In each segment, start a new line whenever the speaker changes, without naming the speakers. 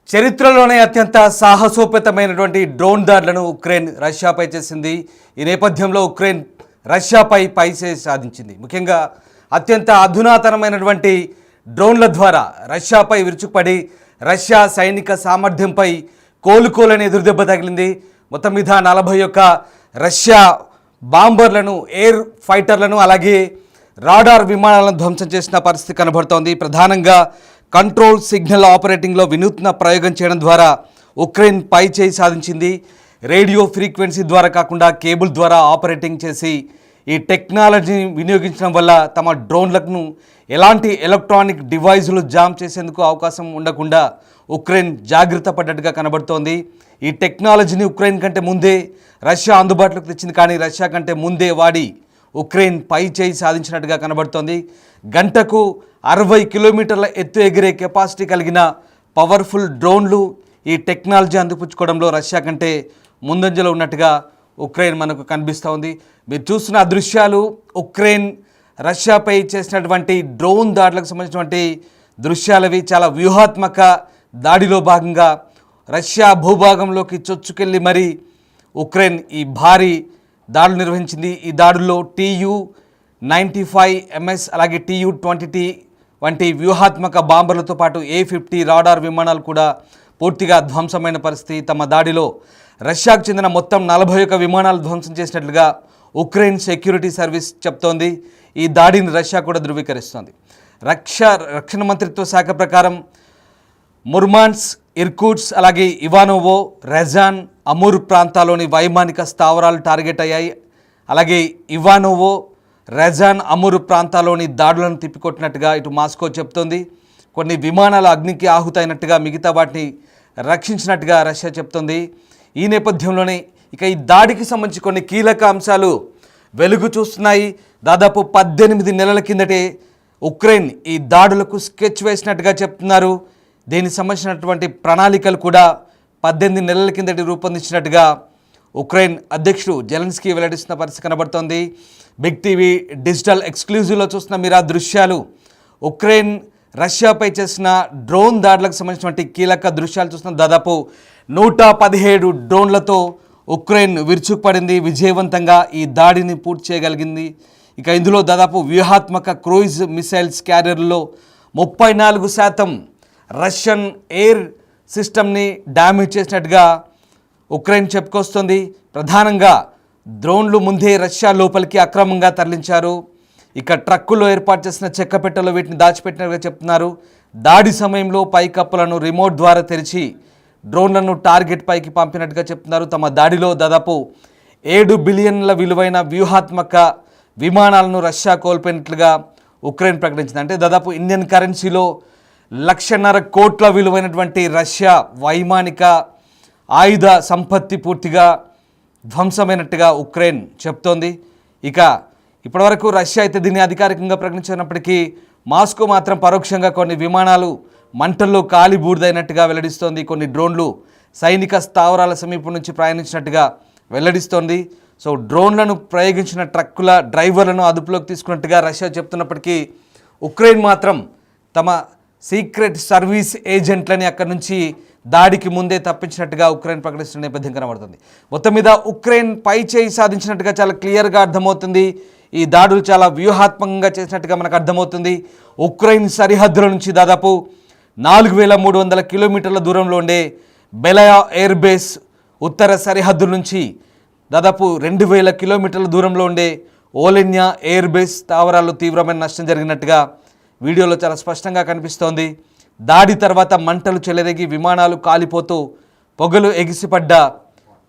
చరిత్రలోనే అత్యంత సాహసోపేతమైనటువంటి డ్రోన్ దాడులను ఉక్రెయిన్ రష్యాపై చేసింది. ఈ నేపథ్యంలో ఉక్రెయిన్ రష్యాపై పైచేయి సాధించింది. ముఖ్యంగా అత్యంత అధునాతనమైనటువంటి డ్రోన్ల ద్వారా రష్యాపై విరుచుకుపడి రష్యా సైనిక సామర్థ్యంపై కోలుకోలేని ఎదురుదెబ్బ తగిలింది. మొత్తం మీద 41 రష్యా బాంబర్లను, ఎయిర్ ఫైటర్లను, అలాగే రాడార్ విమానాలను ధ్వంసం చేసిన పరిస్థితి కనబడుతోంది. ప్రధానంగా కంట్రోల్ సిగ్నల్ ఆపరేటింగ్లో వినూత్న ప్రయోగం చేయడం ద్వారా ఉక్రెయిన్ పైచేయి సాధించింది. రేడియో ఫ్రీక్వెన్సీ ద్వారా కాకుండా కేబుల్ ద్వారా ఆపరేటింగ్ చేసి ఈ టెక్నాలజీని వినియోగించడం వల్ల తమ డ్రోన్లను ఎలాంటి ఎలక్ట్రానిక్ డివైజులు జామ్ చేసేందుకు అవకాశం ఉండకుండా ఉక్రెయిన్ జాగ్రత్త పడ్డట్టుగా కనబడుతోంది. ఈ టెక్నాలజీని ఉక్రెయిన్ కంటే ముందే రష్యా అందుబాటులోకి తెచ్చింది, కానీ రష్యా కంటే ముందే వాడి ఉక్రెయిన్ పైచేయి సాధించినట్టుగా కనబడుతోంది. గంటకు 60 కిలోమీటర్ల ఎత్తు ఎగిరే కెపాసిటీ కలిగిన పవర్ఫుల్ డ్రోన్లు ఈ టెక్నాలజీ అందిపుచ్చుకోవడంలో రష్యా కంటే ముందంజలో ఉన్నట్టుగా ఉక్రెయిన్ మనకు కనిపిస్తూ ఉంది. మీరు చూస్తున్న దృశ్యాలు ఉక్రెయిన్ రష్యాపై చేసినటువంటి డ్రోన్ దాడులకు సంబంధించినటువంటి దృశ్యాలవి. చాలా వ్యూహాత్మక దాడిలో భాగంగా రష్యా భూభాగంలోకి చొచ్చుకెళ్ళి మరి ఉక్రెయిన్ ఈ భారీ దాడులు నిర్వహించింది. ఈ దాడుల్లో Tu-95MS అలాగే Tu-20T వంటి వ్యూహాత్మక బాంబర్లతో పాటు A-50 రాడార్ విమానాలు కూడా పూర్తిగా ధ్వంసమైన పరిస్థితి. తమ దాడిలో రష్యాకు చెందిన మొత్తం 41 విమానాలు ధ్వంసం చేసినట్లుగా ఉక్రెయిన్ సెక్యూరిటీ సర్వీస్ చెప్తోంది. ఈ దాడిని రష్యా కూడా ధృవీకరిస్తోంది. రక్షణ మంత్రిత్వ శాఖ ప్రకారం ముర్మాన్స్, ఇర్కుట్స్ అలాగే ఇవానోవో, రెజాన్, అమూర్ ప్రాంతాల్లోని వైమానిక స్థావరాలు టార్గెట్ అయ్యాయి. అలాగే ఇవానోవో, రెజాన్, అమూర్ ప్రాంతాల్లోని దాడులను తిప్పికొట్టినట్టుగా ఇటు మాస్కో చెప్తోంది. కొన్ని విమానాలు అగ్నికి ఆహుతైనట్టుగా మిగతా వాటిని రక్షించినట్టుగా రష్యా చెప్తోంది. ఈ నేపథ్యంలోనే ఇక ఈ దాడికి సంబంధించి కొన్ని కీలక అంశాలు వెలుగు చూస్తున్నాయి. దాదాపు 18 నెలల కిందటే ఉక్రెయిన్ ఈ దాడులకు స్కెచ్ వేసినట్టుగా చెప్తున్నారు. దీనికి సంబంధించినటువంటి ప్రణాళికలు కూడా 18 నెలల కిందటి రూపొందించినట్టుగా ఉక్రెయిన్ అధ్యక్షుడు జెలెన్స్కీ వెల్లడిస్తున్న పరిస్థితి కనబడుతోంది. బిగ్ టీవీ డిజిటల్ ఎక్స్క్లూజివ్లో చూస్తున్న మీరు ఆ దృశ్యాలు ఉక్రెయిన్ రష్యాపై చేసిన డ్రోన్ దాడులకు సంబంధించినటువంటి కీలక దృశ్యాలు చూస్తున్న దాదాపు 117 డ్రోన్లతో ఉక్రెయిన్ విరుచుకుపడింది. విజయవంతంగా ఈ దాడిని పూర్తి చేయగలిగింది. ఇక ఇందులో దాదాపు వ్యూహాత్మక క్రూయిజ్ మిసైల్స్ క్యారియర్లో 34% రష్యన్ ఎయిర్ సిస్టమ్ని డ్యామేజ్ చేసినట్టుగా ఉక్రెయిన్ చెప్పుకొస్తుంది. ప్రధానంగా డ్రోన్లు ముందే రష్యా లోపలికి అక్రమంగా తరలించారు. ఇక ట్రక్కుల్లో ఏర్పాటు చేసిన చెక్కపెట్టెలో వీటిని దాచిపెట్టినట్టుగా చెప్తున్నారు. దాడి సమయంలో పైకప్పులను రిమోట్ ద్వారా తెరిచి డ్రోన్లను టార్గెట్ పైకి పంపినట్టుగా చెప్తున్నారు. తమ దాడిలో దాదాపు 7 బిలియన్ల విలువైన వ్యూహాత్మక విమానాలను రష్యా కోల్పోయినట్లుగా ఉక్రెయిన్ ప్రకటించింది. అంటే దాదాపు ఇండియన్ కరెన్సీలో 1.5 కోట్ల విలువైనటువంటి రష్యా వైమానిక ఆయుధ సంపత్తి పూర్తిగా ధ్వంసమైనట్టుగా ఉక్రెయిన్ చెప్తోంది. ఇక ఇప్పటివరకు రష్యా అయితే దీన్ని అధికారికంగా ప్రకటించినప్పటికీ మాస్కో మాత్రం పరోక్షంగా కొన్ని విమానాలు మంటల్లో కాలి బూడిదైనట్టుగా వెల్లడిస్తోంది. కొన్ని డ్రోన్లు సైనిక స్థావరాల సమీపం నుంచి ప్రయాణించినట్టుగా వెల్లడిస్తోంది. సో డ్రోన్లను ప్రయోగించిన ట్రక్కుల డ్రైవర్లను అదుపులోకి తీసుకున్నట్టుగా రష్యా చెప్తున్నప్పటికీ ఉక్రెయిన్ మాత్రం తమ సీక్రెట్ సర్వీస్ ఏజెంట్లని అక్కడి నుంచి దాడికి ముందే తప్పించినట్టుగా ఉక్రెయిన్ ప్రకటిస్తున్న నేపథ్యం కనబడుతుంది. మొత్తం మీద ఉక్రెయిన్ పైచేయి సాధించినట్టుగా చాలా క్లియర్గా అర్థమవుతుంది. ఈ దాడులు చాలా వ్యూహాత్మకంగా చేసినట్టుగా మనకు అర్థమవుతుంది. ఉక్రెయిన్ సరిహద్దుల నుంచి దాదాపు 4300 కిలోమీటర్ల దూరంలో ఉండే బెలయా ఎయిర్ బేస్, ఉత్తర సరిహద్దు నుంచి దాదాపు 2000 కిలోమీటర్ల దూరంలో ఉండే ఓలెన్యా ఎయిర్ బేస్ స్థావరాల్లో తీవ్రమైన నష్టం జరిగినట్టుగా వీడియోలో చాలా స్పష్టంగా కనిపిస్తోంది. దాడి తర్వాత మంటలు చెలరేగి విమానాలు కాలిపోతూ పొగలు ఎగిసిపడ్డ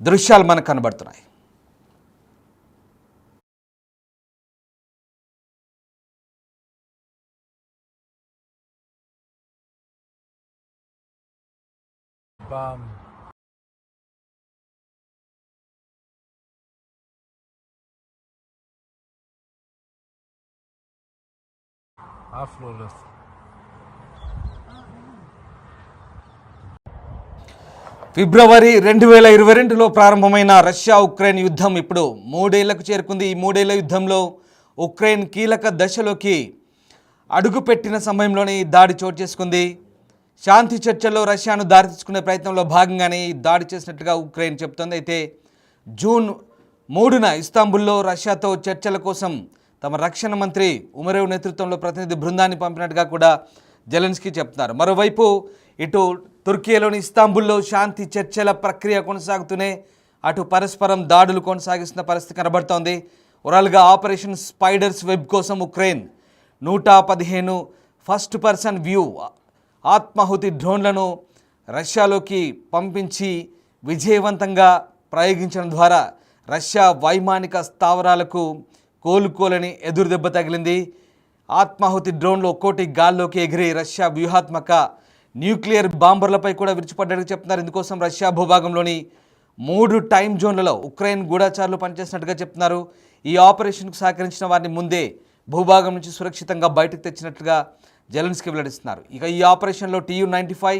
దృశ్యాలు మనకు కనబడుతున్నాయి.
Bam. Flawless.
ఫిబ్రవరి 2022లో ప్రారంభమైన రష్యా ఉక్రెయిన్ యుద్ధం ఇప్పుడు 3 ఏళ్లకు చేరుకుంది. ఈ 3 ఏళ్ల యుద్ధంలో ఉక్రెయిన్ కీలక దశలోకి అడుగుపెట్టిన సమయంలోనే ఈ దాడి చోటు చేసుకుంది. శాంతి చర్చల్లో రష్యాను దారి తీసుకునే ప్రయత్నంలో భాగంగానే ఈ దాడి చేసినట్లుగా ఉక్రెయిన్ చెబుతోంది. అయితే జూన్ 3న ఇస్తాంబుల్లో రష్యాతో చర్చల కోసం తమ రక్షణ మంత్రి ఉమరేవ్ నేతృత్వంలో ప్రతినిధి బృందాన్ని పంపినట్టుగా కూడా జెలెన్స్కీ చెప్తున్నారు. మరోవైపు ఇటు తుర్కీలోని ఇస్తాంబుల్లో శాంతి చర్చల ప్రక్రియ కొనసాగుతూనే అటు పరస్పరం దాడులు కొనసాగిస్తున్న పరిస్థితి కనబడుతోంది. ఓవరాల్గా ఆపరేషన్ స్పైడర్స్ వెబ్ కోసం ఉక్రెయిన్ 115 ఫస్ట్ పర్సన్ వ్యూ ఆత్మాహుతి డ్రోన్లను రష్యాలోకి పంపించి విజయవంతంగా ప్రయోగించడం ద్వారా రష్యా వైమానిక స్థావరాలకు కోలుకోలేని ఎదురుదెబ్బ తగిలింది. ఆత్మాహుతి డ్రోన్లు ఒక్కోటి గాల్లోకి ఎగిరి రష్యా వ్యూహాత్మక న్యూక్లియర్ బాంబర్లపై కూడా విరుచుపడ్డట్టు చెప్తున్నారు. ఇందుకోసం రష్యా భూభాగంలోని 3 టైం జోన్లలో ఉక్రెయిన్ గూఢచారులు పనిచేసినట్టుగా చెప్తున్నారు. ఈ ఆపరేషన్కు సహకరించిన వారిని ముందే భూభాగం నుంచి సురక్షితంగా బయటకు తెచ్చినట్లుగా జెలెన్స్కీ వెల్లడిస్తున్నారు. ఇక ఈ ఆపరేషన్లో TU-95,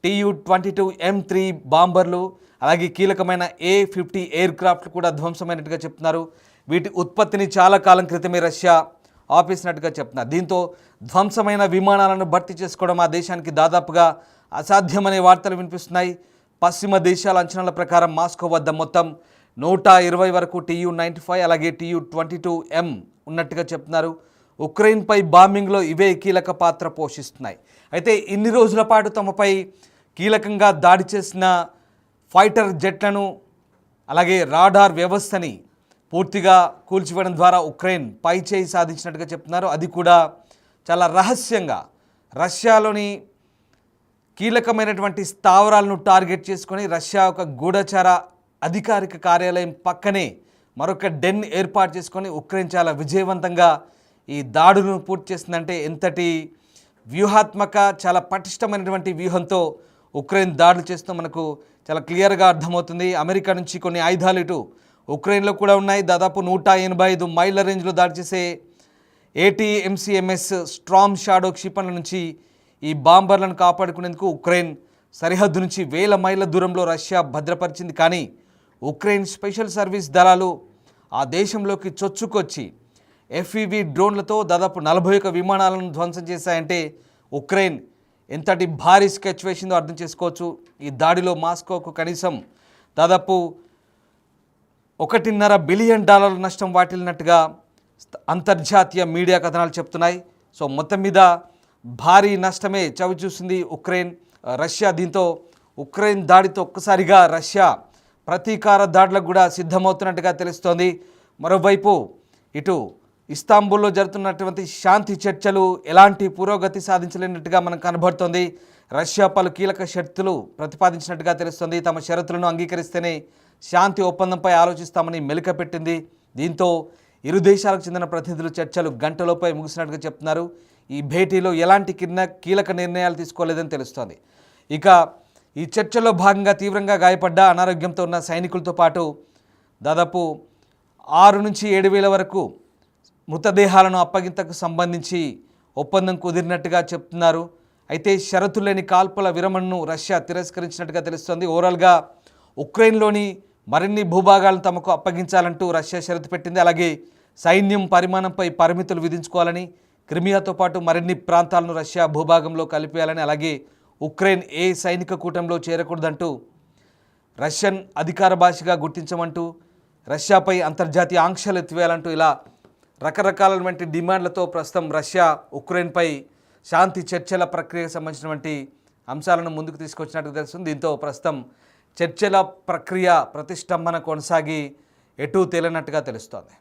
TU-22M3 బాంబర్లు అలాగే కీలకమైన A-50 ఎయిర్ క్రాఫ్ట్లు కూడా ధ్వంసమైనట్టుగా చెప్తున్నారు. వీటి ఉత్పత్తిని చాలా కాలం క్రితమే రష్యా ఆపేసినట్టుగా చెప్తున్నారు. దీంతో ధ్వంసమైన విమానాలను భర్తీ చేసుకోవడం ఆ దేశానికి దాదాపుగా అసాధ్యమనే వార్తలు వినిపిస్తున్నాయి. పశ్చిమ దేశాల అంచనాల ప్రకారం మాస్కో వద్ద మొత్తం 120 వరకు TU-95 అలాగే TU-22M ఉన్నట్టుగా చెప్తున్నారు. ఉక్రెయిన్పై బాంబింగ్లో ఇవే కీలక పాత్ర పోషిస్తున్నాయి. అయితే ఇన్ని రోజుల పాటు తమపై కీలకంగా దాడి చేసిన ఫైటర్ జెట్లను అలాగే రాడార్ వ్యవస్థని పూర్తిగా కూల్చివేయడం ద్వారా ఉక్రెయిన్ పై చేయి సాధించినట్టుగా చెప్తున్నారు. అది కూడా చాలా రహస్యంగా రష్యాలోని కీలకమైనటువంటి స్థావరాలను టార్గెట్ చేసుకొని రష్యా ఒక గూఢచార అధికారిక కార్యాలయం పక్కనే మరొక డెన్ ఏర్పాటు చేసుకొని ఉక్రెయిన్ చాలా విజయవంతంగా ఈ దాడులను పూర్తి చేసిందంటే ఎంతటి వ్యూహాత్మక చాలా పటిష్టమైనటువంటి వ్యూహంతో ఉక్రెయిన్ దాడులు చేస్తూ మనకు చాలా క్లియర్గా అర్థమవుతుంది. అమెరికా నుంచి కొన్ని ఆయుధాలు ఇటు ఉక్రెయిన్లో కూడా ఉన్నాయి. దాదాపు 185 మైళ్ళ రేంజ్లో దాడి చేసే ATMCMS స్ట్రామ్ షాడో క్షిపణుల నుంచి ఈ బాంబర్లను కాపాడుకునేందుకు ఉక్రెయిన్ సరిహద్దు నుంచి 1000 మైళ్ళ దూరంలో రష్యా భద్రపరిచింది. కానీ ఉక్రెయిన్ స్పెషల్ సర్వీస్ దళాలు ఆ దేశంలోకి చొచ్చుకొచ్చి FPV డ్రోన్లతో దాదాపు 41 విమానాలను ధ్వంసం చేశాయంటే ఉక్రెయిన్ ఎంతటి భారీ స్కెచ్ వేసిందో అర్థం చేసుకోవచ్చు. ఈ దాడిలో మాస్కోకు కనీసం దాదాపు $1.5 బిలియన్ నష్టం వాటిల్లినట్టుగా అంతర్జాతీయ మీడియా కథనాలు చెప్తున్నాయి. సో మొత్తం మీద భారీ నష్టమే చవిచూసింది రష్యా. దీంతో ఉక్రెయిన్ దాడితో ఒక్కసారిగా రష్యా ప్రతీకార దాడులకు కూడా సిద్ధమవుతున్నట్టుగా తెలుస్తోంది. మరోవైపు ఇటు ఇస్తాంబుల్లో జరుగుతున్నటువంటి శాంతి చర్చలు ఎలాంటి పురోగతి సాధించలేనట్టుగా మనకు కనబడుతోంది. రష్యా పలు కీలక షరతులు ప్రతిపాదించినట్టుగా తెలుస్తోంది. తమ షరతులను అంగీకరిస్తేనే శాంతి ఒప్పందంపై ఆలోచిస్తామని మెలికపెట్టింది. దీంతో ఇరు దేశాలకు చెందిన ప్రతినిధులు చర్చలు గంటలోపై ముగిసినట్టుగా చెప్తున్నారు. ఈ భేటీలో ఎలాంటి కీలక నిర్ణయాలు తీసుకోలేదని తెలుస్తోంది. ఇక ఈ చర్చల్లో భాగంగా తీవ్రంగా గాయపడ్డ అనారోగ్యంతో ఉన్న సైనికులతో పాటు దాదాపు 6 నుంచి 7,000 వరకు మృతదేహాలను అప్పగింతకు సంబంధించి ఒప్పందం కుదిరినట్టుగా చెప్తున్నారు. అయితే షరతులు లేని కాల్పుల విరమణను రష్యా తిరస్కరించినట్టుగా తెలుస్తోంది. ఓవరాల్గా ఉక్రెయిన్లోని మరిన్ని భూభాగాలను తమకు అప్పగించాలంటూ రష్యా షరతు పెట్టింది. అలాగే సైన్యం పరిమాణంపై పరిమితులు విధించుకోవాలని, క్రిమియాతో పాటు మరిన్ని ప్రాంతాలను రష్యా భూభాగంలో కలిపేయాలని, అలాగే ఉక్రెయిన్ ఏ సైనిక కూటంలో చేరకూడదంటూ రష్యన్ అధికార భాషగా గుర్తించమంటూ రష్యాపై అంతర్జాతీయ ఆంక్షలు ఎత్తివేయాలంటూ ఇలా రకరకాలైనటువంటి డిమాండ్లతో ప్రస్తుతం రష్యా ఉక్రెయిన్పై శాంతి చర్చల ప్రక్రియకు సంబంధించినటువంటి అంశాలను ముందుకు తీసుకొచ్చినట్టు తెలుస్తుంది. దీంతో ప్రస్తుతం చర్చల ప్రక్రియ ప్రతిష్టంభన కొనసాగి ఎటూ తేలినట్టుగా తెలుస్తోంది.